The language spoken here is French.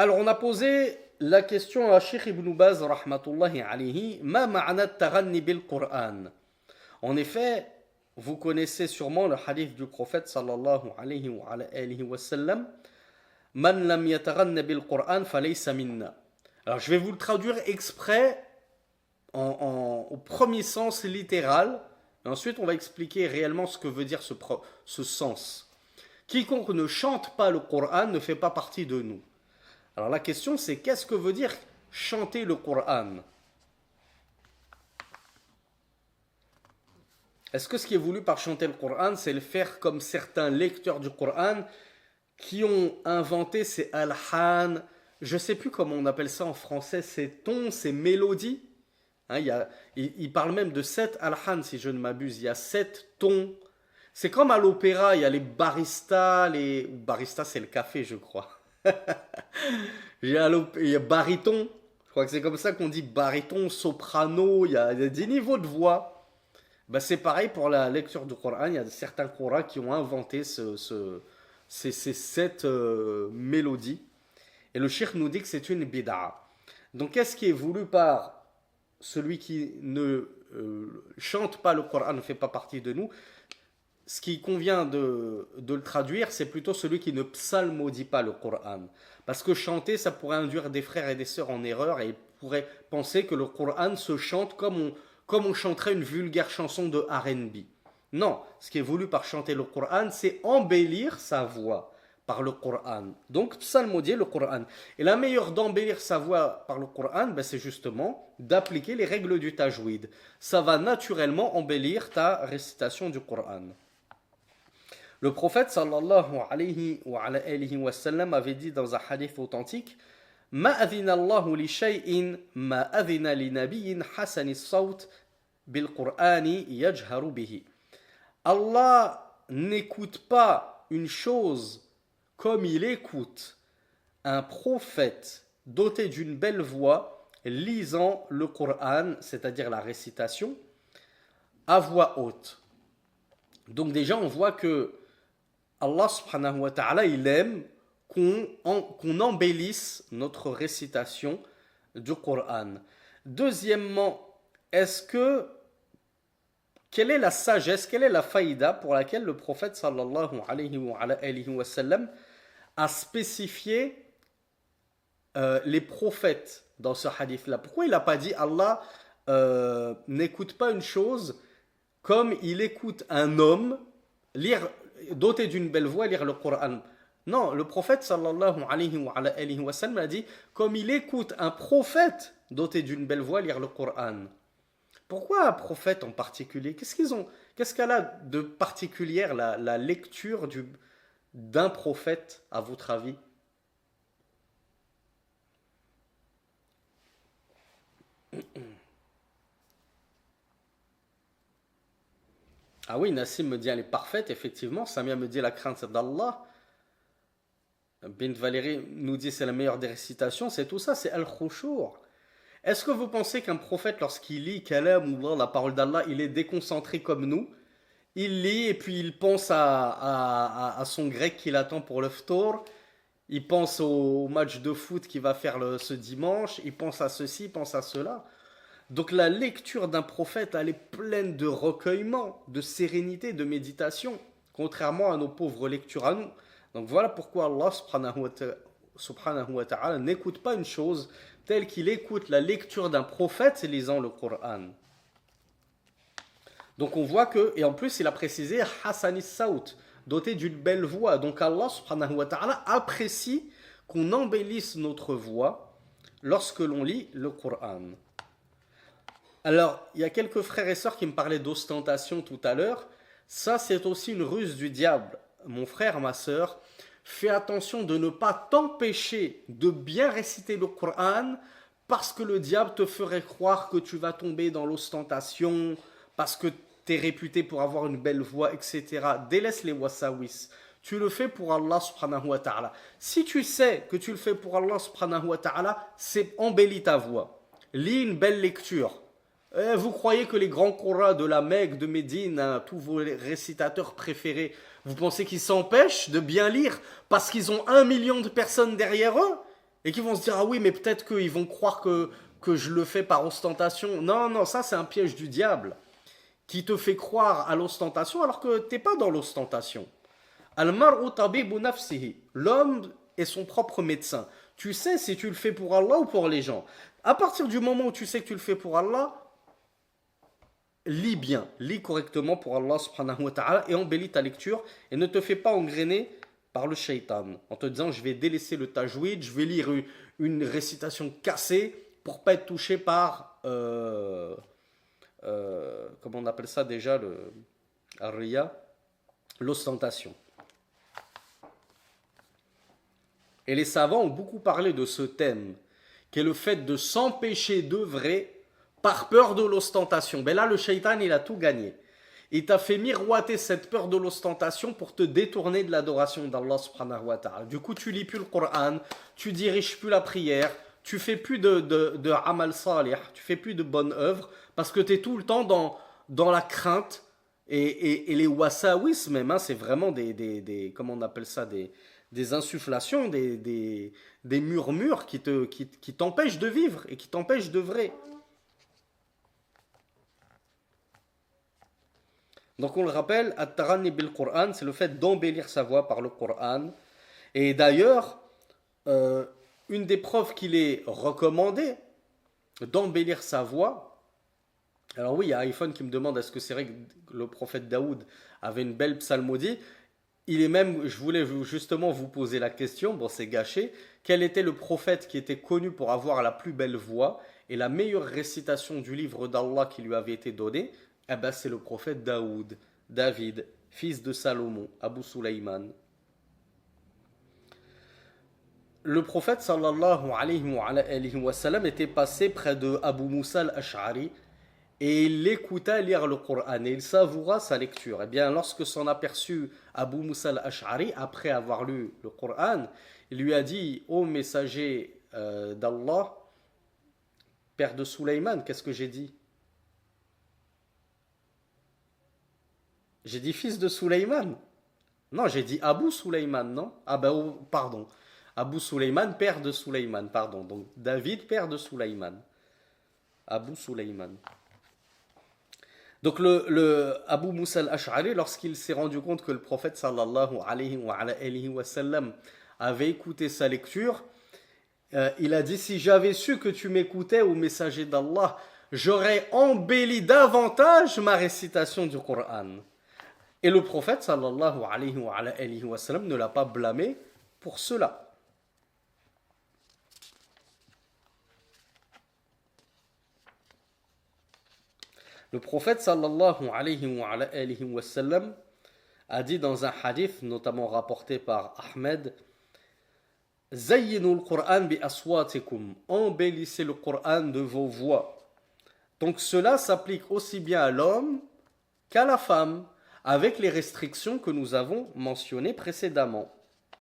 Alors, on a posé la question à Cheikh Ibn Baz, rahmatullahi alayhi, Ma ma'na taghanni bil Qur'an. En effet, vous connaissez sûrement le hadith du prophète sallallahu alayhi wa sallam, Man lam yataghanni bil Qur'an falaysa minna. Alors, je vais vous le traduire exprès au premier sens littéral, et ensuite on va expliquer réellement ce que veut dire ce sens. Quiconque ne chante pas le Coran ne fait pas partie de nous. Alors la question c'est qu'est-ce que veut dire chanter le Coran? Est-ce que ce qui est voulu par chanter le Coran, c'est le faire comme certains lecteurs du Coran qui ont inventé ces alhan, je ne sais plus comment on appelle ça en français, ces tons, ces mélodies. Hein, il parle même de 7 alhan si je ne m'abuse, il y a 7 tons. C'est comme à l'opéra, il y a les baristas, baristas c'est le café je crois. Il y a baryton, je crois que c'est comme ça qu'on dit baryton, soprano, il y a des niveaux de voix. Ben, c'est pareil pour la lecture du Coran, il y a certains Corans qui ont inventé ces 7 mélodies. Et le cheikh nous dit que c'est une bid'a. Donc qu'est-ce qui est voulu par celui qui ne chante pas le Coran, ne fait pas partie de nous? Ce qui convient de le traduire, c'est plutôt celui qui ne psalmodie pas le Coran. Parce que chanter, ça pourrait induire des frères et des sœurs en erreur et ils pourraient penser que le Coran se chante comme on chanterait une vulgaire chanson de R&B. Non, ce qui est voulu par chanter le Coran, c'est embellir sa voix par le Coran. Donc, psalmodier le Coran. Et la meilleure d'embellir sa voix par le Coran, ben, c'est justement d'appliquer les règles du tajwid. Ça va naturellement embellir ta récitation du Coran. Le prophète sallallahu alayhi wa sallam avait dit dans un hadith authentique Ma adhina Allahu li shay'in ma adhina li nabiyyin hasani sawt bil Qur'ani yajharu bihi. Allah n'écoute pas une chose comme il écoute un prophète doté d'une belle voix lisant le Coran, c'est-à-dire la récitation, à voix haute. Donc déjà on voit que Allah subhanahu wa ta'ala, il aime qu'on embellisse notre récitation du Coran. Deuxièmement, quelle est la sagesse, quelle est la faïda pour laquelle le prophète sallallahu alayhi wa sallam a spécifié les prophètes dans ce hadith-là? Pourquoi il n'a pas dit Allah n'écoute pas une chose comme il écoute un homme doté d'une belle voix lire le Coran? Non, le prophète sallallahu alayhi wa sallam a dit comme il écoute un prophète doté d'une belle voix lire le Coran. Pourquoi un prophète en particulier? Qu'est-ce qu'elle a de particulière la lecture d'un prophète à votre avis? Ah oui, Nassim me dit elle est parfaite, effectivement. Samia me dit la crainte d'Allah. Bint Valérie nous dit c'est la meilleure des récitations. C'est tout ça, c'est al-khushu'. Est-ce que vous pensez qu'un prophète, lorsqu'il lit Kalamullah, la parole d'Allah, il est déconcentré comme nous? Il lit et puis il pense à son grec qu'il attend pour le ftour. Il pense au match de foot qu'il va faire ce dimanche. Il pense à ceci, il pense à cela. Donc la lecture d'un prophète, elle est pleine de recueillement, de sérénité, de méditation, contrairement à nos pauvres lectures à nous. Donc voilà pourquoi Allah subhanahu wa ta'ala n'écoute pas une chose telle qu'il écoute la lecture d'un prophète lisant le Coran. Donc on voit que, et en plus il a précisé Hasanis Saout, doté d'une belle voix. Donc Allah subhanahu wa ta'ala apprécie qu'on embellisse notre voix lorsque l'on lit le Coran. Alors, il y a quelques frères et sœurs qui me parlaient d'ostentation tout à l'heure. Ça, c'est aussi une ruse du diable. Mon frère, ma sœur, fais attention de ne pas t'empêcher de bien réciter le Coran parce que le diable te ferait croire que tu vas tomber dans l'ostentation, parce que tu es réputé pour avoir une belle voix, etc. Délaisse les wasawis. Tu le fais pour Allah subhanahu wa ta'ala. Si tu sais que tu le fais pour Allah subhanahu wa ta'ala, c'est embellis ta voix. Lis une belle lecture. Vous croyez que les grands Qur'ans de la Mecque, de Médine, hein, tous vos récitateurs préférés, vous pensez qu'ils s'empêchent de bien lire parce qu'ils ont 1 million de personnes derrière eux? et qui vont se dire ah oui mais peut-être qu'ils vont croire que je le fais par ostentation. Non, non, ça c'est un piège du diable qui te fait croire à l'ostentation alors que t'es pas dans l'ostentation. Al-mar'u tabibu nafsihi. L'homme est son propre médecin. Tu sais si tu le fais pour Allah ou pour les gens. À partir du moment où tu sais que tu le fais pour Allah, lis bien, lis correctement pour Allah subhanahu wa ta'ala et embellis ta lecture et ne te fais pas engrainer par le shaitan en te disant je vais délaisser le tajwid, je vais lire une récitation cassée pour pas être touché par comment on appelle ça déjà le ar-riya, l'ostentation. Et les savants ont beaucoup parlé de ce thème, qui est le fait de s'empêcher d'œuvrer par peur de l'ostentation. Ben là, le shaitan, il a tout gagné. Il t'a fait miroiter cette peur de l'ostentation pour te détourner de l'adoration d'Allah subhanahu wa ta'ala. Du coup, tu lis plus le Coran, tu diriges plus la prière, tu fais plus de amal salih, tu fais plus de bonnes œuvres, parce que tu es tout le temps dans la crainte et les wasawis même, hein, c'est vraiment comment on appelle ça, des insufflations, des murmures qui t'empêchent de vivre et qui t'empêchent d'œuvrer. Donc on le rappelle, at-taranni bil Qur'an, c'est le fait d'embellir sa voix par le Qur'an. Et d'ailleurs, une des preuves qu'il est recommandé d'embellir sa voix. Alors oui, il y a iPhone qui me demande est-ce que c'est vrai que le prophète Daoud avait une belle psalmodie. Il est même, je voulais justement vous poser la question, bon c'est gâché, quel était le prophète qui était connu pour avoir la plus belle voix et la meilleure récitation du livre d'Allah qui lui avait été donné? Eh ben c'est le prophète Daoud, David, fils de Salomon, Abu Sulaiman. Le prophète sallallahu alayhi wa sallam était passé près de Abu Musa al-Ash'ari et il l'écouta lire le Coran et il savoura sa lecture. Et bien, lorsque s'en aperçut Abu Musa al-Ash'ari, après avoir lu le Coran, il lui a dit ô messager d'Allah, père de Sulaiman, qu'est-ce que j'ai dit? J'ai dit fils de Sulaiman. Non, j'ai dit Abu Sulaiman, non? Ah ben, oh, pardon. Abu Sulaiman, père de Sulaiman, pardon. Donc, David, père de Sulaiman. Abu Sulaiman. Donc le Abu Musa al-Ash'ari, lorsqu'il s'est rendu compte que le prophète sallallahu alayhi wa sallam avait écouté sa lecture, il a dit si j'avais su que tu m'écoutais au messager d'Allah, j'aurais embelli davantage ma récitation du Coran. Et le prophète sallallahu alayhi wa sallam ne l'a pas blâmé pour cela. Le prophète sallallahu alayhi wa sallam a dit dans un hadith, notamment rapporté par Ahmed, Zayyinul Qur'an bi aswatikum, embellissez le Qur'an de vos voix. Donc cela s'applique aussi bien à l'homme qu'à la femme, avec les restrictions que nous avons mentionnées précédemment.